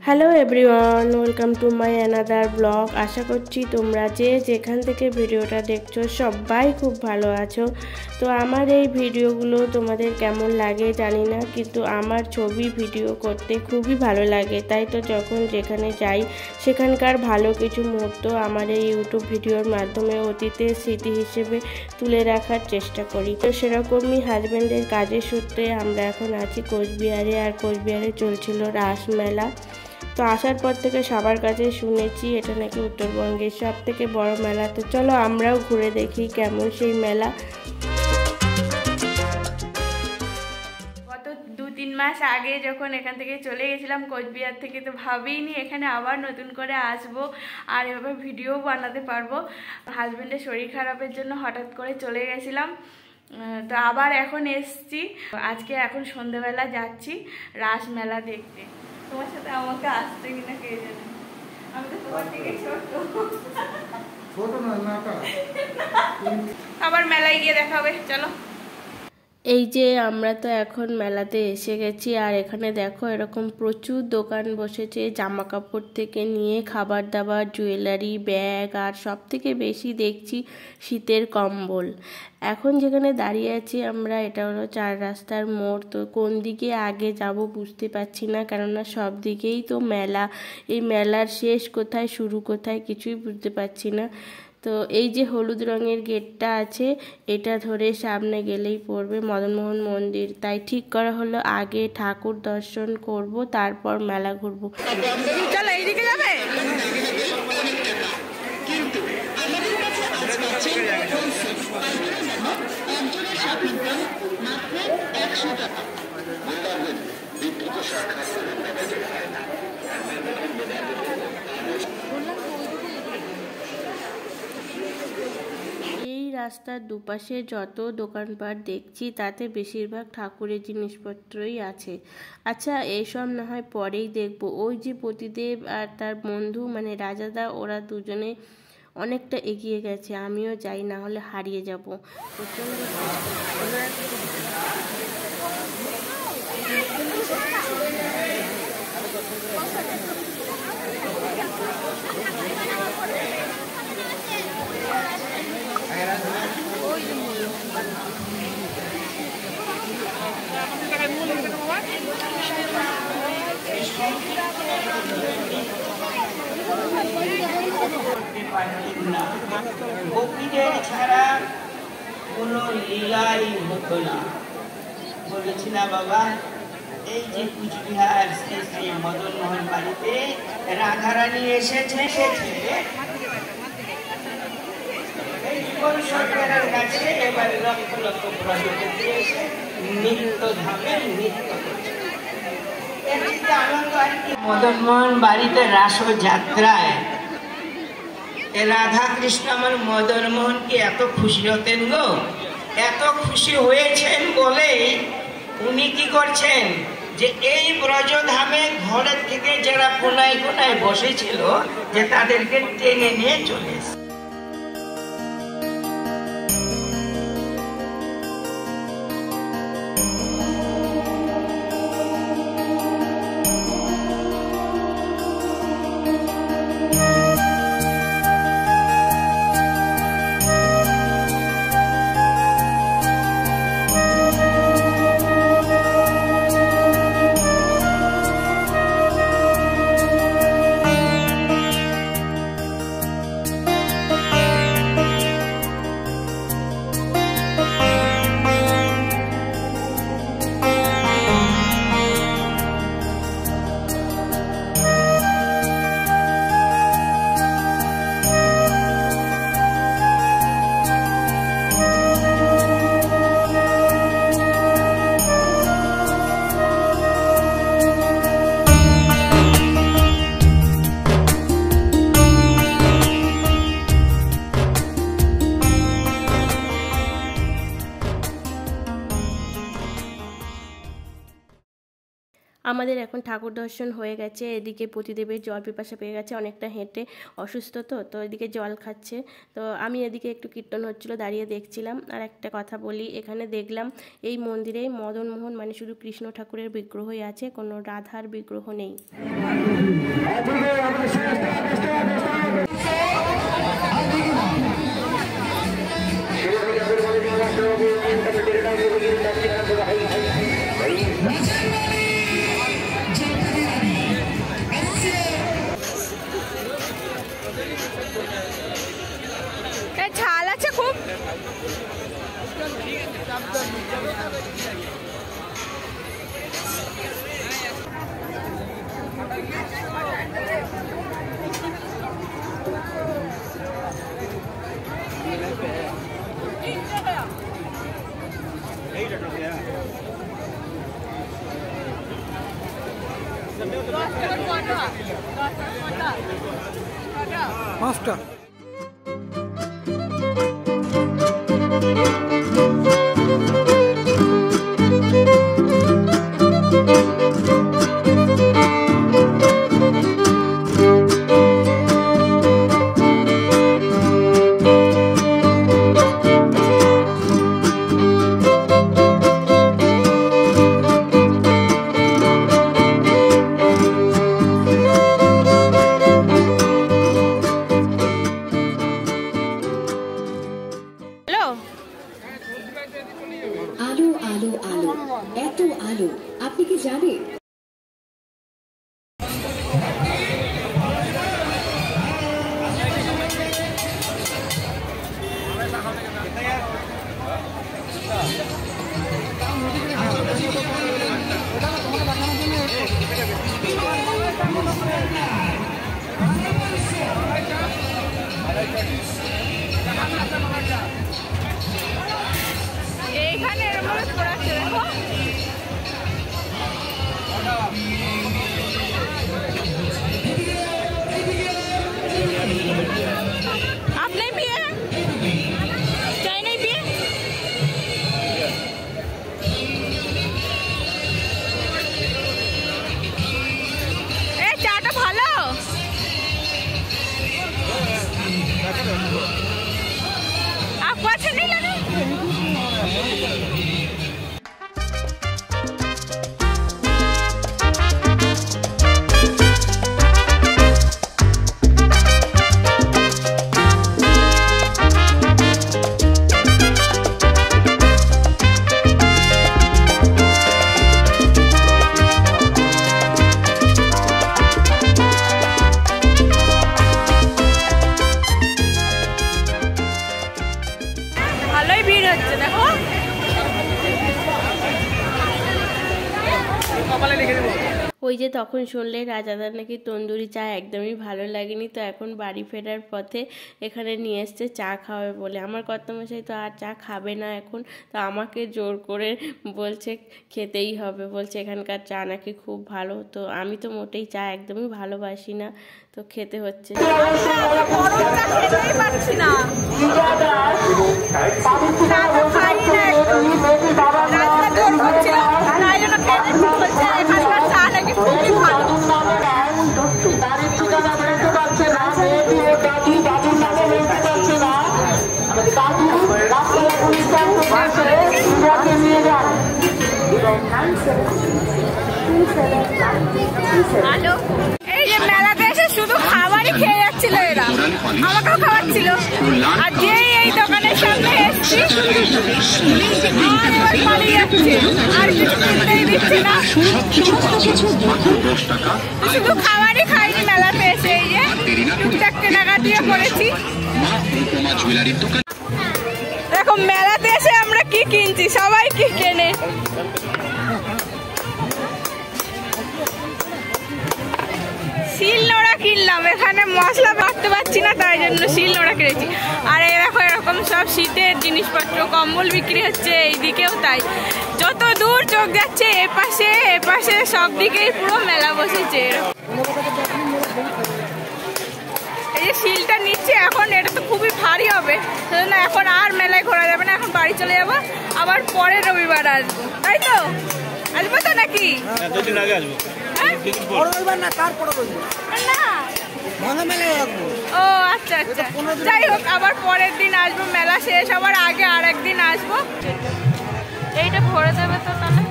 Hello everyone, welcome to my another blog. আশা করছি তোমরা যেখান থেকে ভিডিওটা দেখছো সবাই খুব ভালো আছো। তো আমার এই ভিডিওগুলো তোমাদের কেমন লাগে জানি না, কিন্তু আমার ছবি ভিডিও করতে খুবই ভালো লাগে। তাই তো যখন যেখানে যাই সেখানকার ভালো কিছু মুহূর্ত আমার এই ইউটিউব ভিডিওর মাধ্যমে অতীতের স্মৃতি হিসেবে তুলে রাখার চেষ্টা করি। তো সেরকমই হাজব্যান্ডের কাজের সূত্রে আমরা এখন আছি কোচবিহারে, আর কোচবিহারে চলছিল রাসমেলা। তো আসার পর থেকে সবার কাছে শুনেছি এটা নাকি উত্তরবঙ্গের সব থেকে বড় মেলা। তো চলো আমরাও ঘুরে দেখি কেমন সেই মেলা। গত 2-3 মাস আগে যখন এখান থেকে চলে গেছিলাম কোচবিহার থেকে, তো ভাবিনি এখানে আবার নতুন করে আসবো আর এভাবে ভিডিও বানাতে পারবো। হাজব্যান্ডের শরীর খারাপের জন্য হঠাৎ করে চলে গেছিলাম, তো আবার এখন এসছি। আজকে এখন সন্ধ্যেবেলা যাচ্ছি রাসমেলা দেখতে। তোমার সাথে আমাকে আসতে কিনা কে জানে, আমি তো তোমার থেকে ছোট না। আবার মেলায় গিয়ে দেখা হবে, চলো। এই যে আমরা তো এখন মেলাতে এসে গেছি, আর এখানে দেখো এরকম প্রচুর দোকান বসেছে, জামা কাপড় থেকে নিয়ে খাবার দাবার, জুয়েলারি, ব্যাগ, আর সব থেকে বেশি দেখছি শীতের কম্বল। এখন যেখানে দাঁড়িয়ে আছি আমরা, এটা হলো 4 রাস্তার মোড়। তো কোন দিকে আগে যাব বুঝতে পারছি না, কেননা সব দিকেই তো মেলা। এই মেলার শেষ কোথায় শুরু কোথায় কিছুই বুঝতে পারছি না। তো এই যে হলুদ রঙের গেটটা আছে, এটা ধরে সামনে গেলেই পড়বে মদনমোহন মন্দির। তাই ঠিক করা হলো আগে ঠাকুর দর্শন করব, তারপর মেলা ঘুরবো। চলো এইদিকে যাবে। রাস্তার দুপাশে যত দোকানপাট দেখছি তাতে বেশিরভাগ ঠাকুরের জিনিসপত্রই আছে। আচ্ছা, এইসব না হয় পরেই দেখবো। ওই যে পতিদেব আর তার বন্ধু মানে রাজাদা, ওরা দুজনে অনেকটা এগিয়ে গেছে, আমিও যাই, না হলে হারিয়ে যাব। প্রচন্ড গোপীদের ছাড়া কোনো লীলাই হতো না বলেছি না বাবা। এই যে কুচবিহার শ্রী মদনমোহন বাড়িতে রাধারানী এসেছে, সরকারের কাছে এবার লক্ষ লক্ষ ব্রজপতি এসে নিত্য ধামে নৃত্য করছে। আনন্দ আর কি। মদনমোহন বাড়িতে রাস যাত্রায় রাধা কৃষ্ণ আমার মদনমোহনকে এত খুশি হতেন গো, এত খুশি হয়েছেন বলে উনি কি করছেন যে এই ব্রজধামে ঘরের থেকে যারা কোনায় কোনায় বসেছিল যে তাদেরকে টেনে নিয়ে চলে এসেছে। আমাদের এখন ঠাকুর দর্শন হয়ে গেছে। এদিকে প্রতিদেবের জল পিপাসা পেয়ে গেছে, অনেকটা হেঁটে অসুস্থ তো এদিকে জল খাচ্ছে। তো আমি এদিকে একটু কীর্তন হচ্ছিলো দাঁড়িয়ে দেখছিলাম। আর একটা কথা বলি, এখানে দেখলাম এই মন্দিরে মদন মোহন মানে শুধু কৃষ্ণ ঠাকুরের বিগ্রহই আছে, কোনো রাধার বিগ্রহ নেই। ঝাল আছে খুব। পাঁচটা আলো আলো আলো, এত আলো আপনি কি জানেন? এইখানে এরকম করাচ্ছে দেখো। आप नहीं पिए हैं? चाय नहीं पिए? ए चाटा भालो। आपको अच्छा नहीं लगा? ভালোই ভিড় হচ্ছে দেখো। ওই যে তখন শুনলে রাজাদার নাকি তন্দুরি চা একদমই ভালো লাগেনি, তো এখন বাড়ি ফেরার পথে এখানে নিয়ে এসছে চা খাওয়াবে বলে। আমার কর্তামশাই তো আর চা খাবে না এখন, তো আমাকে জোর করে বলছে খেতেই হবে, বলছে এখানকার চা নাকি খুব ভালো। তো আমি তো মোটেই চা একদমই ভালোবাসি না, তো খেতে হচ্ছে। হ্যালো, এই যে মেলাতে এসে শুধু খাবারই খেয়ে যাচ্ছিল এরা, আমাকেও খাওয়াচ্ছিল। আর যেই এই দোকানের সামনে এসছি আর এবার পালিয়ে যাচ্ছে, আর কিছু কিনতেই দিচ্ছে না। শুধু খাবারই খাইনি মেলাতে এসে, এই যে টুকটাক কেনাকাটিও করেছি। দেখো মেলাতে এসে আমরা কি কিনছি, সবাই কি কেনে। শিলনোড়া কিনলাম, এখানে মশলা বাটতে পারছি না তাই জন্য শিলনোড়া কিনেছি। আর এই দেখো এরকম সব শীতের জিনিসপত্র, কম্বল বিক্রি হচ্ছে এইদিকেও তাই। যত দূর চোখ যাচ্ছে এপাশে সব দিকেই পুরো মেলা বসেছে। এই যে শিলটা নিচ্ছে এখন, এটা তো খুবই ভারী হবে, সেজন্য এখন আর মেলায় ঘোরা যাবে না, এখন বাড়ি চলে যাবো, আবার পরের রবিবার আসবো, তাই তো। আসবো তো নাকি? দুদিন আগে আসবো। না তারপরে না ও আচ্ছা আচ্ছা, যাই হোক আবার পরের দিন আসবো, মেলা শেষ হবার আগে আর একদিন আসবো। এইটা ভরে দেবে তো তাহলে।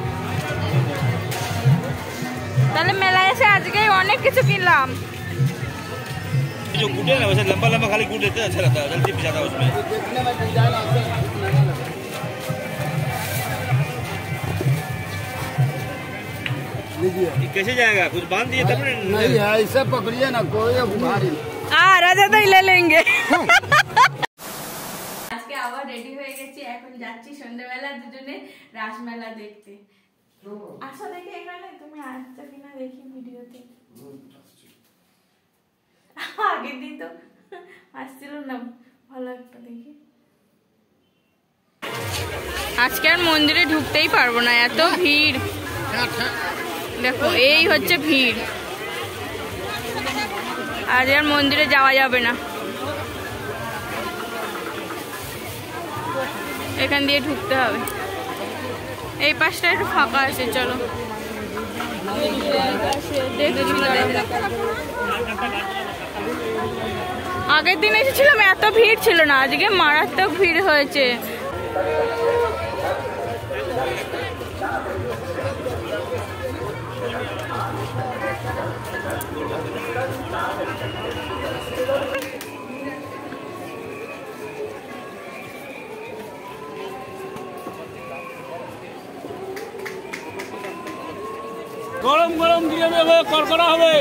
তাহলে মেলায় এসে আজকে অনেক কিছু কিনলাম। जो गुड है ना वैसे लंबा लंबा खाली गुड देते हैं, अच्छा रहता है, जल्दी पिजाता है उसमें। ये कैसे जाएगा? कुछ बांध दिए तब नहीं है, ऐसे पकड़िए ना कोई भारी। রাজা তাই ले लेंगे। আজকে আবার রেডি হয়ে গেছি, এখন যাচ্ছি সন্ধ্যাবেলা দুজনে রাসমেলা দেখতে। আসো দেখি এখানে, তুমি আসছো কিনা দেখি ভিডিওতে। আগের দিন তো আসছিল না, ভালো একটা দেখি। আজকে আর মন্দিরে ঢুকতেই পারবো না, এত ভিড়। দেখো এই হচ্ছে ভিড়, আজ আর মন্দিরে যাওয়া যাবে না। এখান দিয়ে ঢুকতে হবে। এই পাশটা একটু ফাঁকা আছে, চলো দেখছি। আগের দিন এসেছিলাম এত ভিড় ছিল না, আজকে মারাত্মক ভিড় হয়েছে। গরম গরম দিয়ে দেবে, করকরা হবে।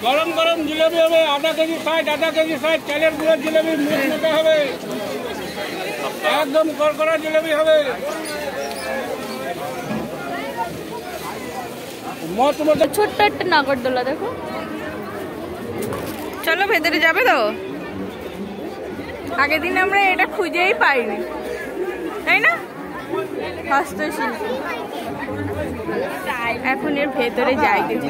গরম গরম জিলেবি হবে, আধা কেজি সাইজ চালের গুঁড়োর জিলেবি মুখে হবে, একদম করকরা জিলেবি হবে। ছোট্ট একটা নাগরদোলা দেখো। চলো ভেতরে যাবে তো। আগের দিন আমরা এটা খুঁজেই পাইনি, তাই না? হস্তশিল্প। এখন এর ভেতরে যাই কিছু।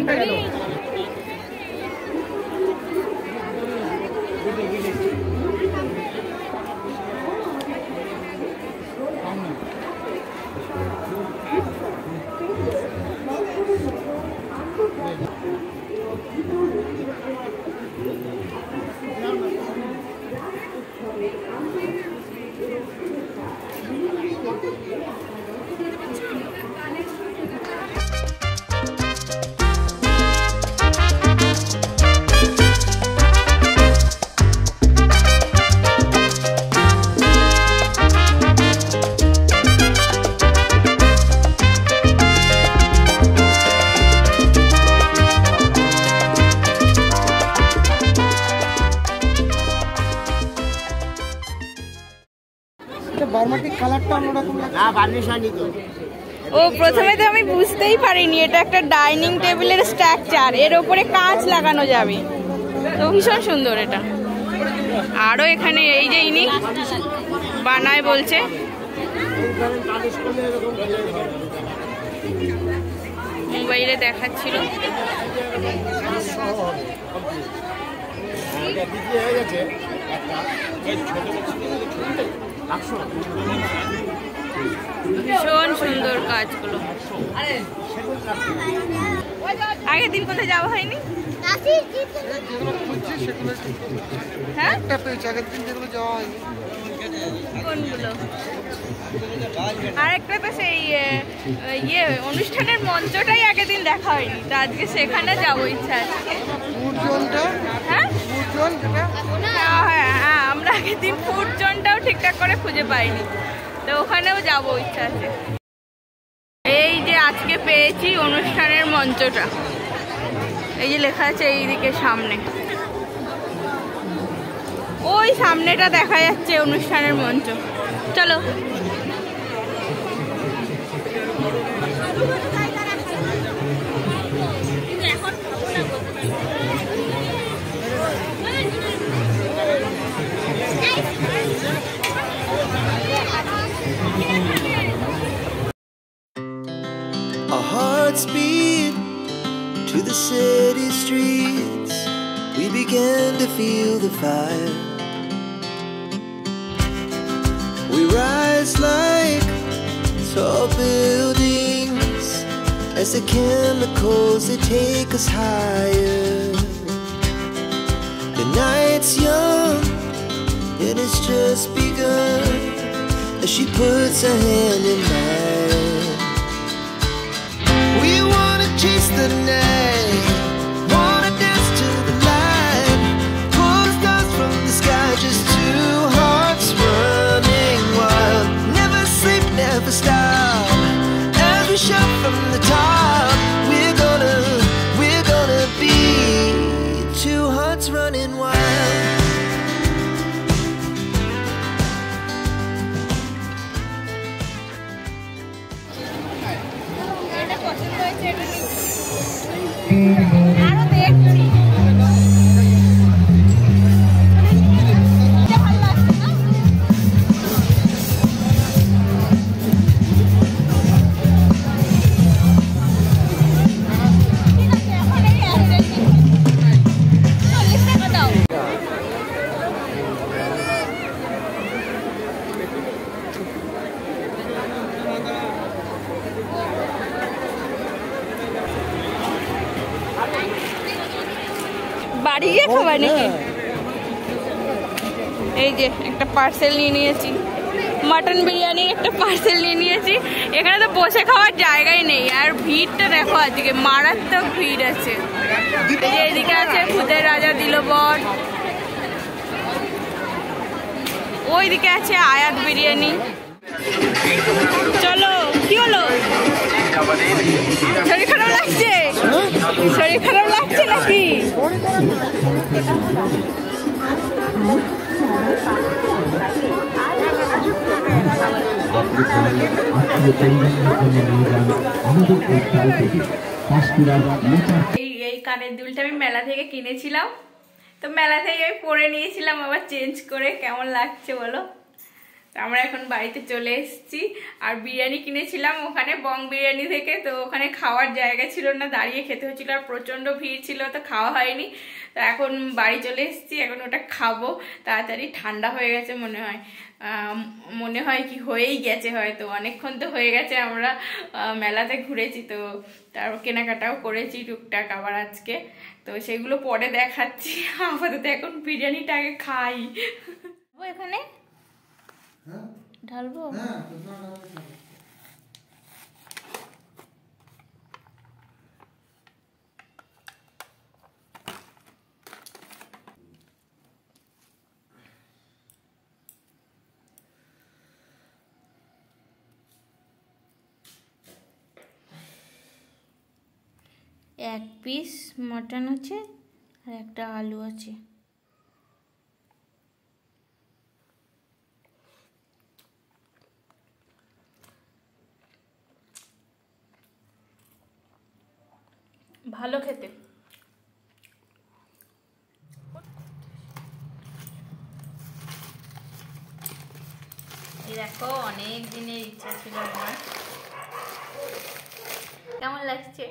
ও প্রথমে তো আমি বুঝতেই পারিনি এটা একটা ডাইনিং টেবিলের স্ট্রাকচার, এর উপরে কাঁচ লাগানো যাবে, তো ভীষণ সুন্দর এটা। আরো এখানে এই যে ইনি বানায় বলছে, মোবাইলে দেখাচ্ছিল। ভীষণ সুন্দর কাজগুলো। আগের দিন কোথায় যাওয়া হয়নি? হ্যাঁ কোনগুলো? আরেকটা তো সেই অনুষ্ঠানের মঞ্চটাই আগের দিন দেখা হয়নি, তো আজকে সেখানে যাবো ইচ্ছা আছে। হ্যাঁ হ্যাঁ, আমরা আগের দিন ফুড জোনটাও ঠিকঠাক করে খুঁজে পাইনি, তো ওখানেও যাবো ইচ্ছা আছে। এই যে আজকে পেয়েছি অনুষ্ঠানের মঞ্চটা, এই যে লেখা আছে এইদিকে সামনে, ওই সামনেটা দেখা যাচ্ছে অনুষ্ঠানের মঞ্চ। চলো Our hearts beat to the feel the fire. We rise like tall buildings as the chemicals they take us higher. The night's young and it's just begun as she puts her hand in mine. We wanna chase the night, wanna dance to the light, pull the stars from the sky, just two hearts running wild. Never sleep, never stop, as we shout from the top. We're gonna be two hearts running wild. বাড়ি গিয়ে খাবার নাকি? এই যে একটা parcel নিয়ে নিয়েছি, mutton বিরিয়ানির একটা পার্সেল নিয়ে নিয়েছি। এখানে তো বসে খাওয়ার জায়গাই নেই, আর ভিড়টা দেখো আজকে মারাত্মক ভিড় আছে। এই যে এদিকে আছে খুদের রাজা দিলবর, ওইদিকে আছে আয়াত বিরিয়ানি। চলো, কি হলো? শরীর খারাপ লাগছে? শরীর খারাপ লাগছে নাকি? এই কানের দুলটা আমি মেলা থেকে কিনেছিলাম, তো মেলা থেকে আমি পরে নিয়েছিলাম আবার চেঞ্জ করে। কেমন লাগছে বলো? আমরা এখন বাড়িতে চলে এসেছি, আর বিরিয়ানি কিনেছিলাম ওখানে বং বিরিয়ানি থেকে, তো ওখানে খাওয়ার জায়গা ছিল না, দাঁড়িয়ে খেতে হচ্ছিল, আর প্রচণ্ড ভিড় ছিল, তো খাওয়া হয়নি। তো এখন বাড়ি চলে এসেছি, এখন ওটা খাবো। তাড়াতাড়ি ঠান্ডা হয়ে গেছে মনে হয় কি হয়েই গেছে, হয়তো অনেকক্ষণ তো হয়ে গেছে। আমরা মেলাতে ঘুরেছি, তো তারপর কেনাকাটাও করেছি টুকটাক আবার আজকে, তো সেগুলো পরে দেখাচ্ছি। আপাতত এখন বিরিয়ানিটা আগে খাই। এখানে ঢালবো? এক পিস মটন আছে আর একটা আলু আছে। ভালো খেতে। এই দেখো, অনেক দিনের ইচ্ছা ছিল আমার। কেমন লাগছে?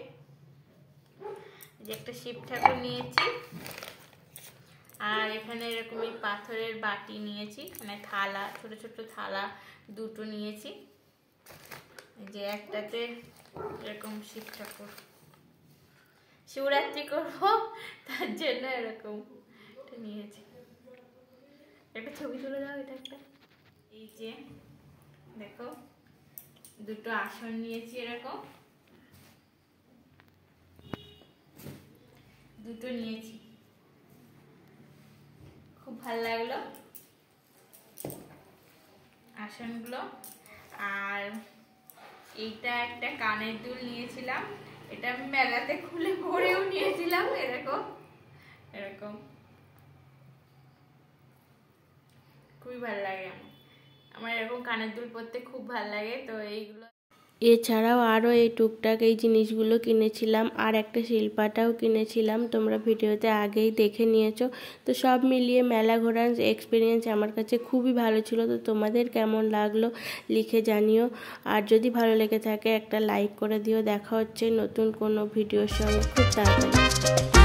যে একটা শিব ঠাকুর নিয়েছি, আর এখানে এরকম এই পাথরের বাটি নিয়েছি, মানে থালা, ছোট ছোট থালা দুটো নিয়েছি। যে একটাতে এরকম শিব ঠাকুর, শিবরাত্রি করবো তার জন্য এরকম নিয়েছি। একটা ছবি তুলে দাও, এটা একটা। এই যে দেখো, দুটো আসন নিয়েছি, এরকম দুটো নিয়েছি, খুব ভালো লাগলো আসনগুলো। আর এইটা একটা কানের দুল নিয়েছিলাম, এটা আমি মেলাতে খুলে পরেও নিয়েছিলাম, এরকম এরকম খুবই ভালো লাগে। আমার এরকম কানের দুল পরতে খুব ভালো লাগে। তো এইগুলো এছাড়াও আরও এই টুকটাক এই জিনিসগুলো কিনেছিলাম, আর একটা শিল্পাটাও কিনেছিলাম, তোমরা ভিডিওতে আগেই দেখে নিয়েছো। তো সব মিলিয়ে মেলা ঘোরার এক্সপিরিয়েন্স আমার কাছে খুবই ভালো ছিল। তো তোমাদের কেমন লাগলো লিখে জানিও, আর যদি ভালো লেগে থাকে একটা লাইক করে দিও। দেখা হচ্ছে নতুন কোনো ভিডিওর সঙ্গে খুব তাড়াতাড়ি।